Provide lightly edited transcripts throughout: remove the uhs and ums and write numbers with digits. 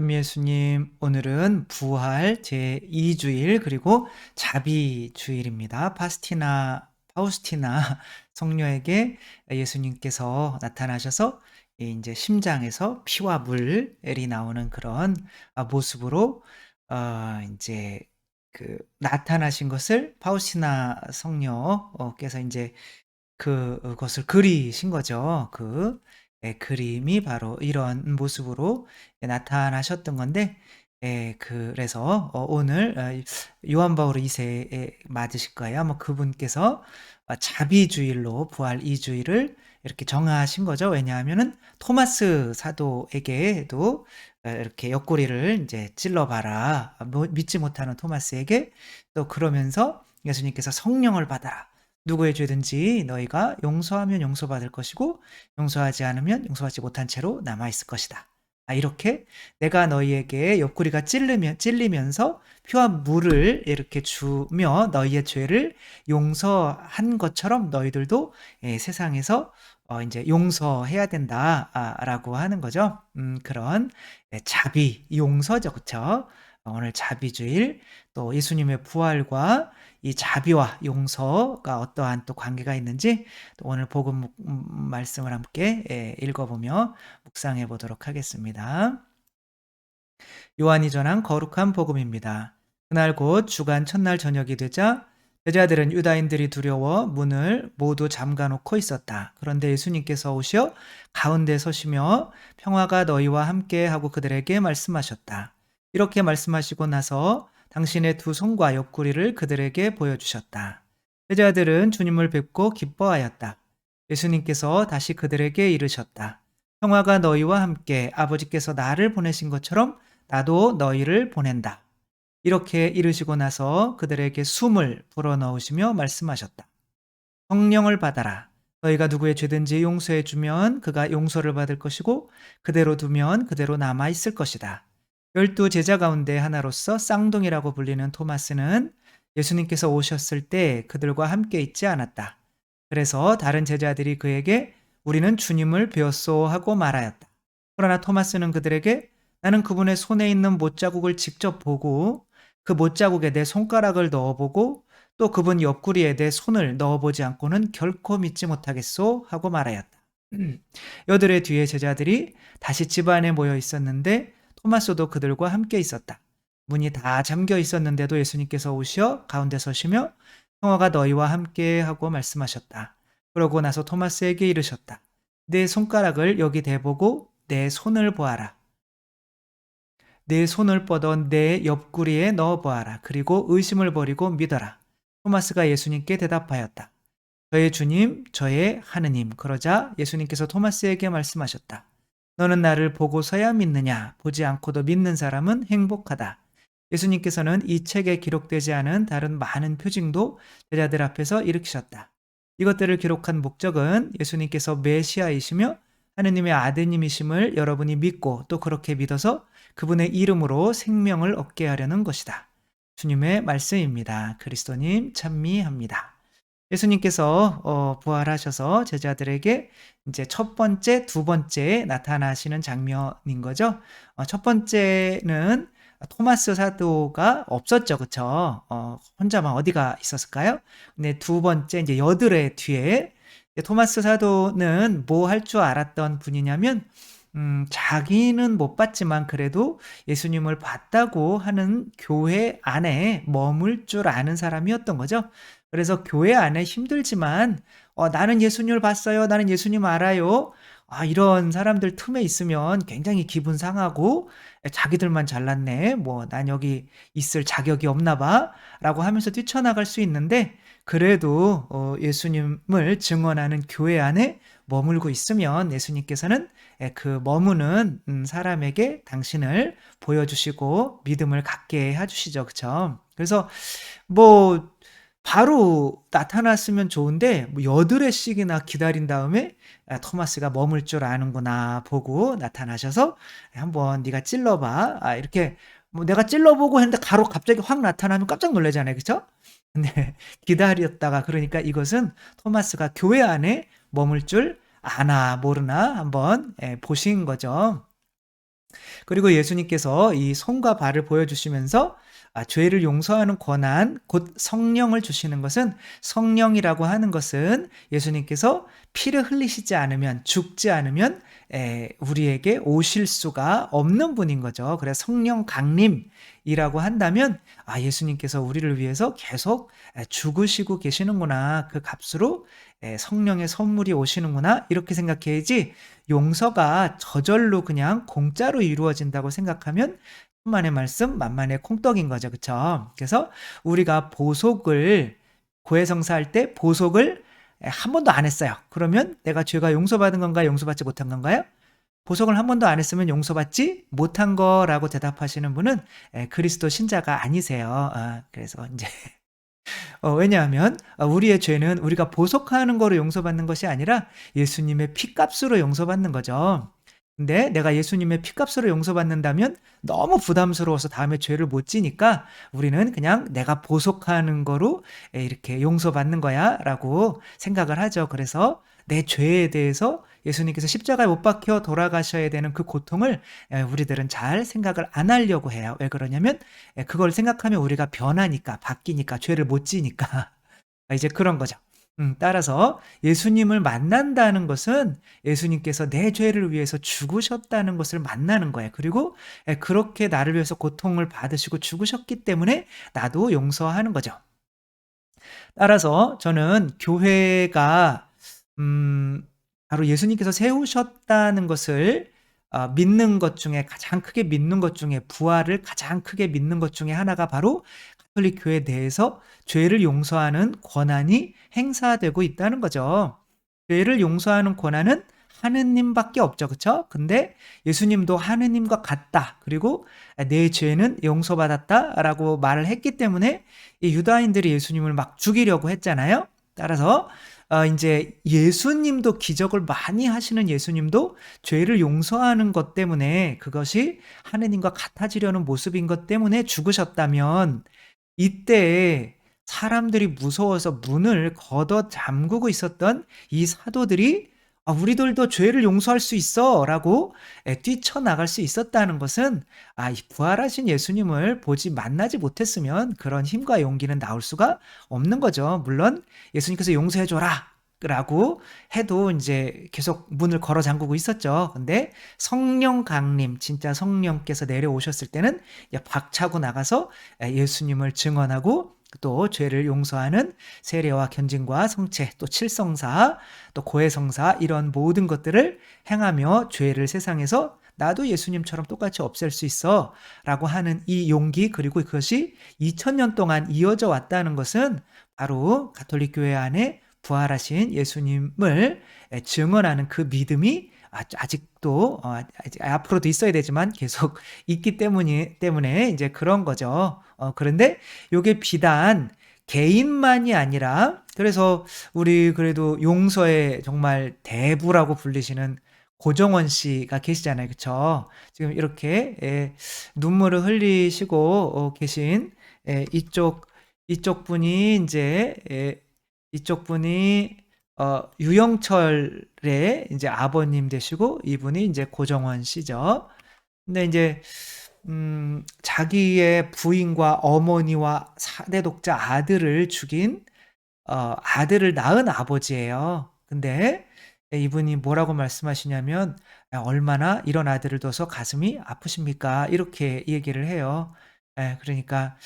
참 예수님, 오늘은 부활 제2주일 그리고 자비주일입니다. 파우스티나 성녀에게 예수님께서 나타나셔서 이제 심장에서 피와 물이 나오는 그런 모습으로 이제 나타나신 것을 파우스티나 성녀께서 이제 그것을 그리신 거죠. 그림이 바로 이런 모습으로 나타나셨던 건데, 그래서 오늘 요한 바울 2 세에 맞으실 거예요. 아마 그분께서 자비주일로 부활 2주일을 이렇게 정하신 거죠. 왜냐하면은 토마스 사도에게도 이렇게 옆구리를 이제 찔러 봐라. 믿지 못하는 토마스에게 또 그러면서 예수님께서 성령을 받아라. 누구의 죄든지 너희가 용서하면 용서받을 것이고 용서하지 않으면 용서받지 못한 채로 남아 있을 것이다. 이렇게 내가 너희에게 옆구리가 찔리면서 피와 물을 이렇게 주며 너희의 죄를 용서한 것처럼 너희들도 세상에서 이제 용서해야 된다라고 하는 거죠. 그런 자비, 용서죠, 그렇죠? 오늘 자비주일, 또 예수님의 부활과 이 자비와 용서가 어떠한 또 관계가 있는지 또 오늘 복음 말씀을 함께 읽어보며 묵상해 보도록 하겠습니다. 요한이 전한 거룩한 복음입니다. 그날 곧 주간 첫날 저녁이 되자 제자들은 유다인들이 두려워 문을 모두 잠가놓고 있었다. 그런데 예수님께서 오셔 가운데 서시며 평화가 너희와 함께 하고 그들에게 말씀하셨다. 이렇게 말씀하시고 나서 당신의 두 손과 옆구리를 그들에게 보여주셨다. 제자들은 주님을 뵙고 기뻐하였다. 예수님께서 다시 그들에게 이르셨다. 평화가 너희와 함께 아버지께서 나를 보내신 것처럼 나도 너희를 보낸다. 이렇게 이르시고 나서 그들에게 숨을 불어넣으시며 말씀하셨다. 성령을 받아라. 너희가 누구의 죄든지 용서해 주면 그가 용서를 받을 것이고 그대로 두면 그대로 남아 있을 것이다. 12 제자 가운데 하나로서 쌍둥이라고 불리는 토마스는 예수님께서 오셨을 때 그들과 함께 있지 않았다. 그래서 다른 제자들이 그에게 우리는 주님을 배웠소 하고 말하였다. 그러나 토마스는 그들에게 나는 그분의 손에 있는 못자국을 직접 보고 그 못자국에 내 손가락을 넣어보고 또 그분 옆구리에 내 손을 넣어보지 않고는 결코 믿지 못하겠소 하고 말하였다. 여들의 뒤에 제자들이 다시 집 안에 모여 있었는데 토마스도 그들과 함께 있었다. 문이 다 잠겨 있었는데도 예수님께서 오시어 가운데 서시며 평화가 너희와 함께 하고 말씀하셨다. 그러고 나서 토마스에게 이르셨다. 내 손가락을 여기 대보고 내 손을 보아라. 내 손을 뻗어 내 옆구리에 넣어 보아라. 그리고 의심을 버리고 믿어라. 토마스가 예수님께 대답하였다. 저의 주님, 저의 하느님. 그러자 예수님께서 토마스에게 말씀하셨다. 너는 나를 보고서야 믿느냐? 보지 않고도 믿는 사람은 행복하다. 예수님께서는 이 책에 기록되지 않은 다른 많은 표징도 제자들 앞에서 일으키셨다. 이것들을 기록한 목적은 예수님께서 메시아이시며 하느님의 아드님이심을 여러분이 믿고 또 그렇게 믿어서 그분의 이름으로 생명을 얻게 하려는 것이다. 주님의 말씀입니다. 그리스도님 찬미합니다. 예수님께서 부활하셔서 제자들에게 이제 첫 번째, 두 번째 나타나시는 장면인 거죠. 첫 번째는 토마스 사도가 없었죠, 그렇죠? 혼자만 어디가 있었을까요? 근데 두 번째 이제 여들의 뒤에 토마스 사도는 뭐 할 줄 알았던 분이냐면 자기는 못 봤지만 그래도 예수님을 봤다고 하는 교회 안에 머물 줄 아는 사람이었던 거죠. 그래서 교회 안에 힘들지만 나는 예수님을 봤어요. 나는 예수님 알아요. 이런 사람들 틈에 있으면 굉장히 기분 상하고 자기들만 잘났네. 뭐 난 여기 있을 자격이 없나 봐라고 하면서 뛰쳐나갈 수 있는데 그래도 예수님을 증언하는 교회 안에 머물고 있으면 예수님께서는 그 머무는 사람에게 당신을 보여주시고 믿음을 갖게 해주시죠. 그쵸? 그래서 뭐 바로 나타났으면 좋은데 뭐 여드레씩이나 기다린 다음에 토마스가 머물 줄 아는구나 보고 나타나셔서 한번 네가 찔러봐. 이렇게 뭐 내가 찔러보고 했는데 갑자기 확 나타나면 깜짝 놀라잖아요. 그쵸? 근데 기다렸다가 그러니까 이것은 토마스가 교회 안에 머물 줄 아나 모르나 한번 보신 거죠. 그리고 예수님께서 이 손과 발을 보여주시면서 죄를 용서하는 권한 곧 성령을 주시는 것은, 성령이라고 하는 것은 예수님께서 피를 흘리시지 않으면, 죽지 않으면 우리에게 오실 수가 없는 분인 거죠. 그래서 성령 강림이라고 한다면 예수님께서 우리를 위해서 계속 죽으시고 계시는구나, 그 값으로 성령의 선물이 오시는구나, 이렇게 생각해야지, 용서가 저절로 그냥 공짜로 이루어진다고 생각하면 천만의 말씀 만만의 콩떡인 거죠. 그쵸? 그래서 우리가 보속을, 고해성사할 때 보속을 한 번도 안 했어요. 그러면 내가 죄가 용서받은 건가요? 용서받지 못한 건가요? 보석을 한 번도 안 했으면 용서받지 못한 거라고 대답하시는 분은 그리스도 신자가 아니세요. 그래서 이제 왜냐하면 우리의 죄는 우리가 보속하는 거로 용서받는 것이 아니라 예수님의 피값으로 용서받는 거죠. 근데 내가 예수님의 피값으로 용서받는다면 너무 부담스러워서 다음에 죄를 못 지니까 우리는 그냥 내가 보속하는 거로 이렇게 용서받는 거야 라고 생각을 하죠. 그래서 내 죄에 대해서 예수님께서 십자가에 못 박혀 돌아가셔야 되는 그 고통을 우리들은 잘 생각을 안 하려고 해요. 왜 그러냐면 그걸 생각하면 우리가 변하니까, 바뀌니까, 죄를 못 지니까. 이제 그런 거죠. 따라서 예수님을 만난다는 것은 예수님께서 내 죄를 위해서 죽으셨다는 것을 만나는 거예요. 그리고 그렇게 나를 위해서 고통을 받으시고 죽으셨기 때문에 나도 용서하는 거죠. 따라서 저는 교회가 바로 예수님께서 세우셨다는 것을 믿는 것 중에, 가장 크게 믿는 것 중에, 부활을 가장 크게 믿는 것 중에 하나가 바로 가톨릭 교회 내에서 죄를 용서하는 권한이 행사되고 있다는 거죠. 죄를 용서하는 권한은 하느님밖에 없죠. 그쵸? 근데 예수님도 하느님과 같다, 그리고 내 죄는 용서받았다라고 말을 했기 때문에 이 유다인들이 예수님을 막 죽이려고 했잖아요. 따라서 이제 예수님도, 기적을 많이 하시는 예수님도 죄를 용서하는 것 때문에, 그것이 하느님과 같아지려는 모습인 것 때문에 죽으셨다면, 이때 사람들이 무서워서 문을 걷어 잠그고 있었던 이 사도들이 우리들도 죄를 용서할 수 있어 라고 뛰쳐나갈 수 있었다는 것은, 이 부활하신 예수님을 만나지 못했으면 그런 힘과 용기는 나올 수가 없는 거죠. 물론 예수님께서 용서해줘라 라고 해도 이제 계속 문을 걸어 잠그고 있었죠. 근데 성령 강림, 진짜 성령께서 내려오셨을 때는 박차고 나가서 예수님을 증언하고, 또 죄를 용서하는 세례와 견진과 성체, 또 칠성사, 또 고해성사, 이런 모든 것들을 행하며 죄를 세상에서 나도 예수님처럼 똑같이 없앨 수 있어 라고 하는 이 용기, 그리고 그것이 2000년 동안 이어져 왔다는 것은 바로 가톨릭 교회 안에 부활하신 예수님을 증언하는 그 믿음이 아직도 앞으로도 있어야 되지만 계속 있기 때문에 이제 그런 거죠. 그런데 요게 비단 개인만이 아니라, 그래서 우리 그래도 용서의 정말 대부라고 불리시는 고정원 씨가 계시잖아요. 그쵸? 지금 이렇게 눈물을 흘리시고 계신 이쪽 분이 이제 이쪽 분이 유영철의 이제 아버님 되시고, 이분이 이제 고정원 씨죠. 근데 이제 자기의 부인과 어머니와 4대 독자 아들을 죽인 아들을 낳은 아버지예요. 근데 이분이 뭐라고 말씀하시냐면 얼마나 이런 아들을 둬서 가슴이 아프십니까? 이렇게 얘기를 해요. 그러니까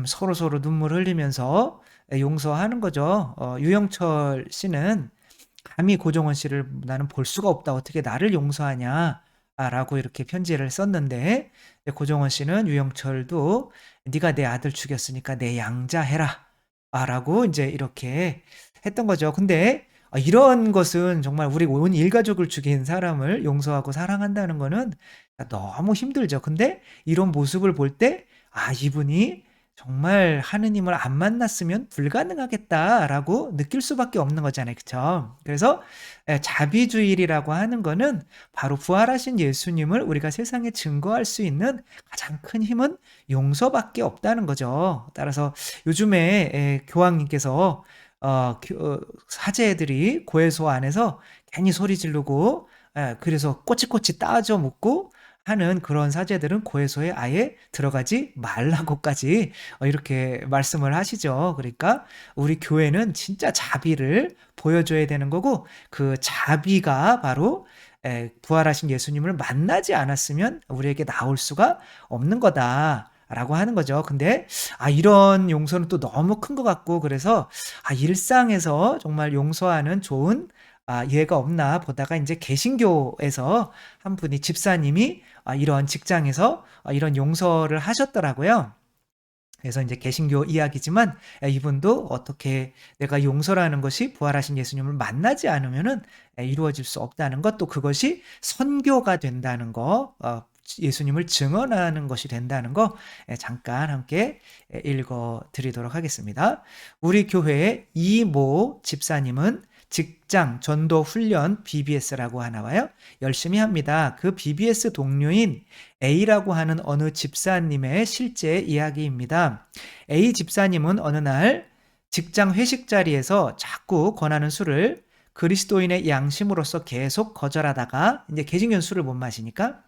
서로서로 눈물 흘리면서 용서하는 거죠. 유영철 씨는 감히 고정원 씨를 나는 볼 수가 없다, 어떻게 나를 용서하냐 라고 이렇게 편지를 썼는데, 고정원 씨는 유영철도 네가 내 아들 죽였으니까 내 양자 해라 라고 이제 이렇게 했던 거죠. 근데 이런 것은 정말 우리 온 일가족을 죽인 사람을 용서하고 사랑한다는 거는 너무 힘들죠. 근데 이런 모습을 볼 때 이분이 정말 하느님을 안 만났으면 불가능하겠다라고 느낄 수밖에 없는 거잖아요. 그쵸? 그래서 자비주일이라고 하는 거는 바로 부활하신 예수님을 우리가 세상에 증거할 수 있는 가장 큰 힘은 용서밖에 없다는 거죠. 따라서 요즘에 교황님께서 사제들이 고해소 안에서 괜히 소리 지르고 그래서 꼬치꼬치 따져 묻고 하는 그런 사제들은 고해소에 아예 들어가지 말라고까지 이렇게 말씀을 하시죠. 그러니까 우리 교회는 진짜 자비를 보여줘야 되는 거고, 그 자비가 바로 부활하신 예수님을 만나지 않았으면 우리에게 나올 수가 없는 거다라고 하는 거죠. 근데 이런 용서는 또 너무 큰 것 같고, 그래서 일상에서 정말 용서하는 좋은 예가 없나 보다가 이제 개신교에서 한 분이 집사님이 이런 직장에서 이런 용서를 하셨더라고요. 그래서 이제 개신교 이야기지만 이분도 어떻게 내가 용서라는 것이 부활하신 예수님을 만나지 않으면은 이루어질 수 없다는 것, 또 그것이 선교가 된다는 거, 예수님을 증언하는 것이 된다는 거 잠깐 함께 읽어 드리도록 하겠습니다. 우리 교회의 이모 집사님은 직장 전도 훈련 BBS라고 하나 봐요. 열심히 합니다. 그 BBS 동료인 A라고 하는 어느 집사님의 실제 이야기입니다. A 집사님은 어느 날 직장 회식 자리에서 자꾸 권하는 술을 그리스도인의 양심으로서 계속 거절하다가, 이제 개신교는 술을 못 마시니까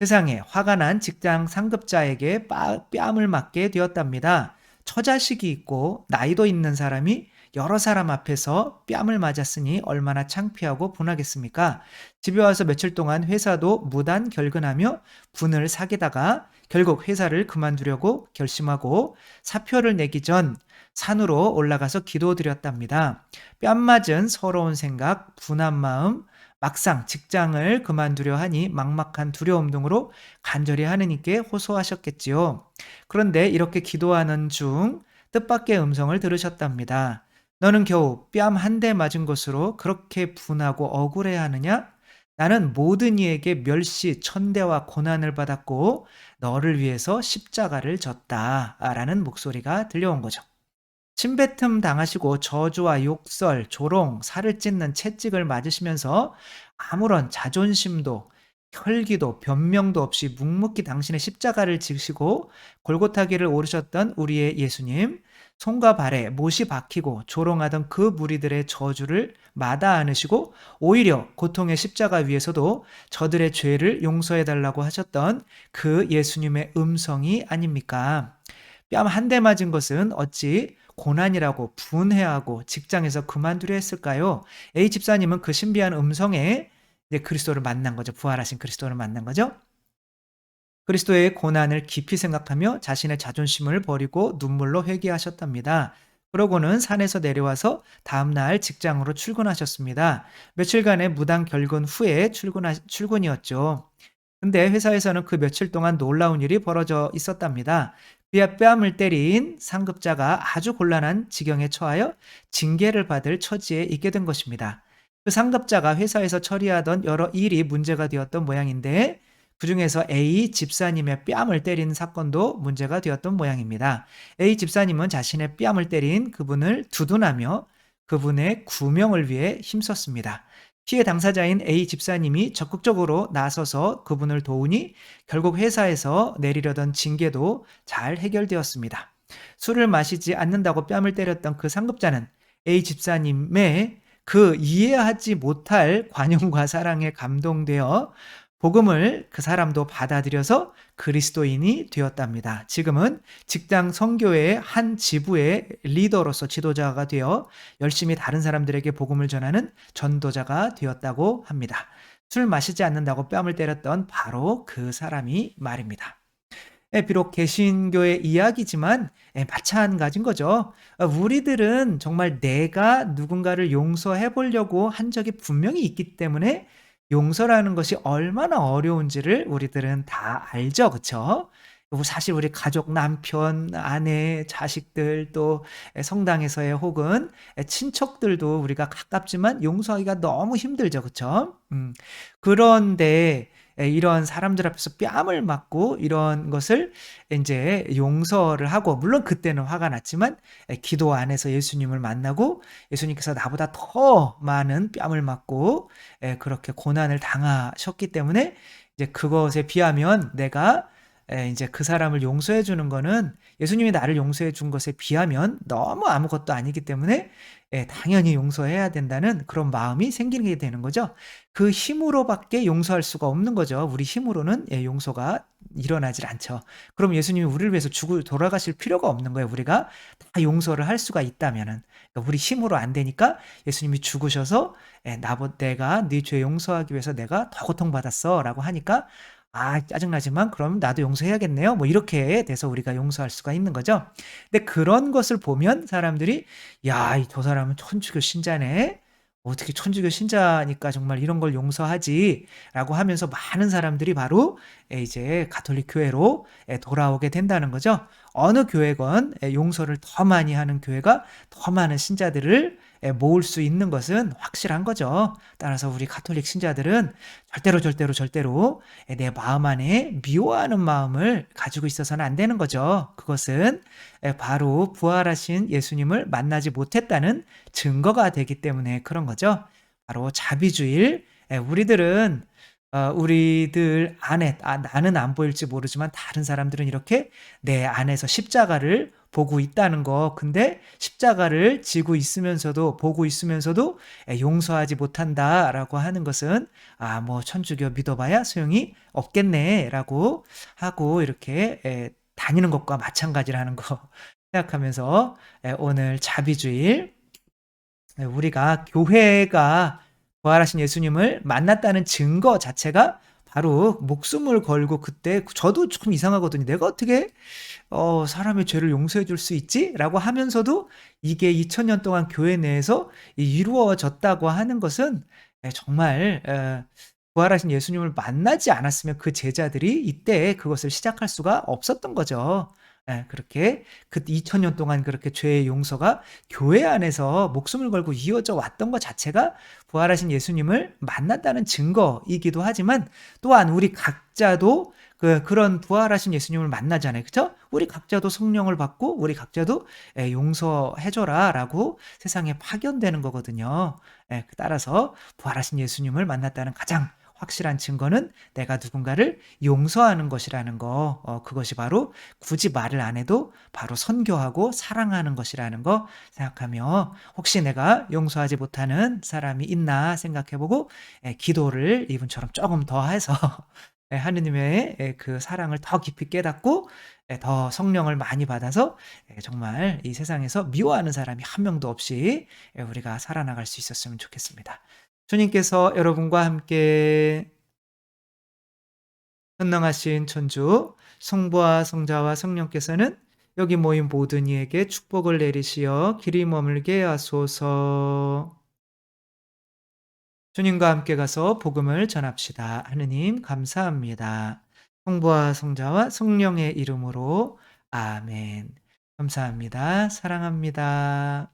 세상에 화가 난 직장 상급자에게 뺨을 맞게 되었답니다. 처자식이 있고 나이도 있는 사람이 여러 사람 앞에서 뺨을 맞았으니 얼마나 창피하고 분하겠습니까? 집에 와서 며칠 동안 회사도 무단 결근하며 분을 사귀다가 결국 회사를 그만두려고 결심하고 사표를 내기 전 산으로 올라가서 기도드렸답니다. 뺨 맞은 서러운 생각, 분한 마음, 막상 직장을 그만두려 하니 막막한 두려움 등으로 간절히 하느님께 호소하셨겠지요. 그런데 이렇게 기도하는 중 뜻밖의 음성을 들으셨답니다. 너는 겨우 뺨 한 대 맞은 것으로 그렇게 분하고 억울해하느냐? 나는 모든 이에게 멸시, 천대와 고난을 받았고 너를 위해서 십자가를 졌다 라는 목소리가 들려온 거죠. 침뱉음 당하시고 저주와 욕설, 조롱, 살을 찢는 채찍을 맞으시면서 아무런 자존심도 혈기도 변명도 없이 묵묵히 당신의 십자가를 지시고 골고타길을 오르셨던 우리의 예수님, 손과 발에 못이 박히고 조롱하던 그 무리들의 저주를 마다 않으시고 오히려 고통의 십자가 위에서도 저들의 죄를 용서해 달라고 하셨던 그 예수님의 음성이 아닙니까? 뺨 한 대 맞은 것은 어찌 고난이라고 분해하고 직장에서 그만두려 했을까요? A 집사님은 그 신비한 음성에 이제 그리스도를 만난 거죠. 부활하신 그리스도를 만난 거죠. 그리스도의 고난을 깊이 생각하며 자신의 자존심을 버리고 눈물로 회개하셨답니다. 그러고는 산에서 내려와서 다음날 직장으로 출근하셨습니다. 며칠간의 무단 결근 후에 출근이었죠. 근데 회사에서는 그 며칠 동안 놀라운 일이 벌어져 있었답니다. 그의 뺨을 때린 상급자가 아주 곤란한 지경에 처하여 징계를 받을 처지에 있게 된 것입니다. 그 상급자가 회사에서 처리하던 여러 일이 문제가 되었던 모양인데, 그중에서 A 집사님의 뺨을 때린 사건도 문제가 되었던 모양입니다. A 집사님은 자신의 뺨을 때린 그분을 두둔하며 그분의 구명을 위해 힘썼습니다. 피해 당사자인 A 집사님이 적극적으로 나서서 그분을 도우니 결국 회사에서 내리려던 징계도 잘 해결되었습니다. 술을 마시지 않는다고 뺨을 때렸던 그 상급자는 A 집사님의 그 이해하지 못할 관용과 사랑에 감동되어 복음을 그 사람도 받아들여서 그리스도인이 되었답니다. 지금은 직장 선교회의 한 지부의 리더로서 지도자가 되어 열심히 다른 사람들에게 복음을 전하는 전도자가 되었다고 합니다. 술 마시지 않는다고 뺨을 때렸던 바로 그 사람이 말입니다. 비록 개신교의 이야기지만 마찬가지인 거죠. 우리들은 정말 내가 누군가를 용서해 보려고 한 적이 분명히 있기 때문에 용서라는 것이 얼마나 어려운지를 우리들은 다 알죠. 그쵸? 사실 우리 가족, 남편, 아내, 자식들, 또 성당에서의 혹은 친척들도 우리가 가깝지만 용서하기가 너무 힘들죠. 그쵸? 그런데 이런 사람들 앞에서 뺨을 맞고 이런 것을 인제 용서를 하고, 물론 그때는 화가 났지만 기도 안에서 예수님을 만나고 예수님께서 나보다 더 많은 뺨을 맞고 그렇게 고난을 당하셨기 때문에 이제 그것에 비하면 내가 인제 그 사람을 용서해 주는 거는 예수님이 나를 용서해 준 것에 비하면 너무 아무것도 아니기 때문에 당연히 용서해야 된다는 그런 마음이 생기게 되는 거죠. 그 힘으로 밖에 용서할 수가 없는 거죠. 우리 힘으로는 용서가 일어나질 않죠. 그럼 예수님이 우리를 위해서 죽을 돌아가실 필요가 없는 거예요. 우리가 다 용서를 할 수가 있다면은. 그러니까 우리 힘으로 안 되니까 예수님이 죽으셔서 나보 "내가 네 죄 용서하기 위해서 내가 더 고통받았어."라고 하니까 '아 짜증나지만 그럼 나도 용서해야겠네요.' 뭐 이렇게 돼서 우리가 용서할 수가 있는 거죠. 근데 그런 것을 보면 사람들이 '야 이 저 사람은 천주교 신자네. 어떻게 천주교 신자니까 정말 이런 걸 용서하지.'라고 하면서 많은 사람들이 바로 이제 가톨릭 교회로 돌아오게 된다는 거죠. 어느 교회건 용서를 더 많이 하는 교회가 더 많은 신자들을 모을 수 있는 것은 확실한 거죠. 따라서 우리 가톨릭 신자들은 절대로, 절대로, 절대로 내 마음 안에 미워하는 마음을 가지고 있어서는 안 되는 거죠. 그것은 바로 부활하신 예수님을 만나지 못했다는 증거가 되기 때문에 그런 거죠. 바로 자비주일. 우리들은 우리들 안에 나는 안 보일지 모르지만 다른 사람들은 이렇게 내 안에서 십자가를 보고 있다는 거. 근데 십자가를 지고 있으면서도 보고 있으면서도 용서하지 못한다라고 하는 것은 '아 뭐 천주교 믿어 봐야 소용이 없겠네.'라고 하고 이렇게 다니는 것과 마찬가지라는 거 생각하면서 오늘 자비주일 우리가 교회가 부활하신 예수님을 만났다는 증거 자체가 바로 목숨을 걸고 그때 저도 좀 이상하거든요. '내가 어떻게 사람의 죄를 용서해 줄 수 있지?'라고 하면서도 이게 2000년 동안 교회 내에서 이루어졌다고 하는 것은 정말 부활하신 예수님을 만나지 않았으면 그 제자들이 이때 그것을 시작할 수가 없었던 거죠. 그렇게 그 2000년 동안 그렇게 죄의 용서가 교회 안에서 목숨을 걸고 이어져 왔던 것 자체가 부활하신 예수님을 만났다는 증거이기도 하지만 또한 우리 각자도 그런 부활하신 예수님을 만나잖아요. 그쵸? 우리 각자도 성령을 받고 우리 각자도 "용서해 줘라."라고 세상에 파견되는 거거든요. 따라서 부활하신 예수님을 만났다는 가장 확실한 증거는 내가 누군가를 용서하는 것이라는 거. 그것이 바로 굳이 말을 안 해도 바로 선교하고 사랑하는 것이라는 거 생각하며 혹시 내가 용서하지 못하는 사람이 있나 생각해 보고 기도를 이분처럼 쪼금 더 해서 하느님의 그 사랑을 더 깊이 깨닫고 더 성령을 많이 받아서 정말 이 세상에서 미워하는 사람이 한 명도 없이 우리가 살아나갈 수 있었으면 좋겠습니다. 주님께서 여러분과 함께 현능하신 천주 성부와 성자와 성령께서는 여기 모인 모든 이에게 축복을 내리시어 길이 머물게 하소서. 주님과 함께 가서 복음을 전합시다. 하느님 감사합니다. 성부와 성자와 성령의 이름으로 아멘. 감사합니다. 사랑합니다.